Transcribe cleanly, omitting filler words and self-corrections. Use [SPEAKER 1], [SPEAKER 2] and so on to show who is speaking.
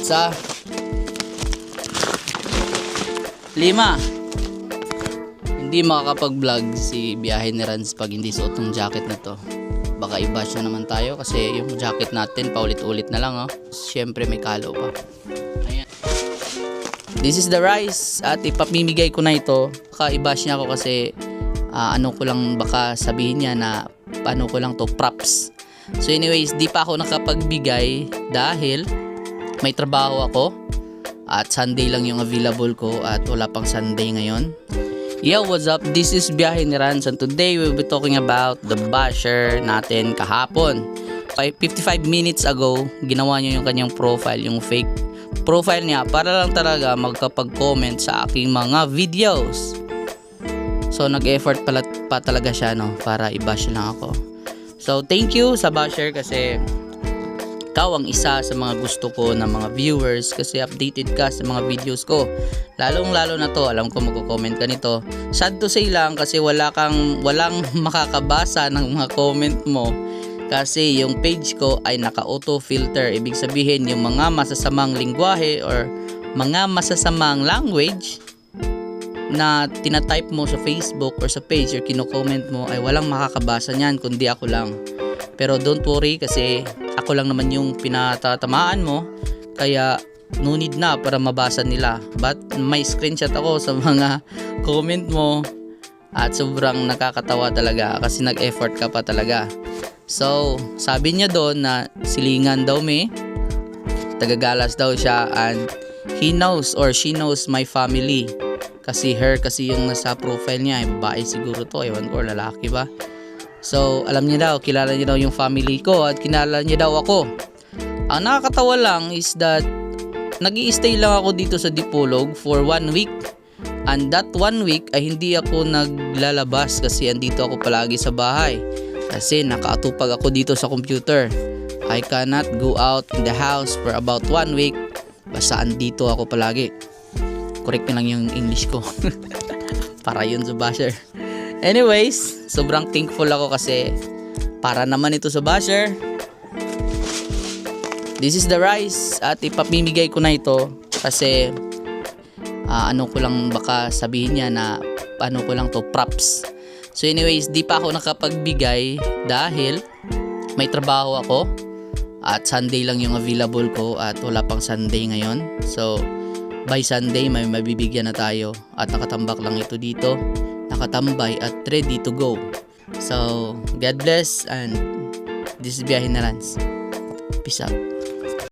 [SPEAKER 1] Sa 5. Hindi makakapag-vlog si biyahe ni Rans pag hindi suot ng jacket na to. Baka i-bash na naman tayo kasi yung jacket natin paulit-ulit na lang, oh. Siyempre may kalo pa. Ayan. This is the rice at ipapimigay ko na ito. Baka i-bash niya ako kasi ano ko lang, baka sabihin niya na ano ko lang to, props. So anyways, di pa ako nakapagbigay dahil may trabaho ako at Sunday lang yung available ko at wala pang Sunday ngayon. Yo, what's up? This is Biyahe ni Rans and today we'll be talking about the basher natin kahapon. 55 minutes ago, ginawa niya yung kanyang profile, yung fake profile niya para lang talaga magkapag-comment sa aking mga videos. So nag-effort pa talaga siya, no, para i-bash lang ako. So thank you sa basher kasi ikaw ang isa sa mga gusto ko ng mga viewers kasi updated ka sa mga videos ko. Lalong lalo na to, alam ko magko-comment ka nito. Sad to say lang kasi walang makakabasa ng mga comment mo kasi yung page ko ay naka-auto filter. Ibig sabihin yung mga masasamang lingwahe or mga masasamang language na tinatype mo sa Facebook or sa page or kino-comment mo ay walang makakabasa niyan kundi ako lang. Pero don't worry kasi ako lang naman yung pinatatamaan mo kaya no need na para mabasa nila. But may screenshot ako sa mga comment mo at sobrang nakakatawa talaga kasi nag-effort ka pa talaga. So sabi niya doon na silingan daw may tagagalas daw siya and he knows or she knows my family. Kasi yung nasa profile niya ay babae siguro to, ewan ko, lalaki ba. So alam niya daw, kilala niya daw yung family ko at kilala niya daw ako. Ang nakakatawa lang is that nag-i-stay lang ako dito sa Dipolog for 1 week. And that 1 week ay hindi ako naglalabas kasi andito ako palagi sa bahay. Kasi nakaatupag ako dito sa computer. I cannot go out in the house for about 1 week. Basta andito ako palagi. Correct na lang yung English ko. Para yun sa basher. Anyways, sobrang thankful ako kasi para naman ito sa basher. This is the rice at ipapimigay ko na ito kasi ano ko lang, baka sabihin niya na ano ko lang to, props. So anyways, di pa ako nakapagbigay dahil may trabaho ako at Sunday lang yung available ko at wala pang Sunday ngayon. So by Sunday may mabibigyan na tayo at nakatambak lang ito dito, nakatambay at ready to go. So God bless and this is Biyahe ni Rans. Peace out.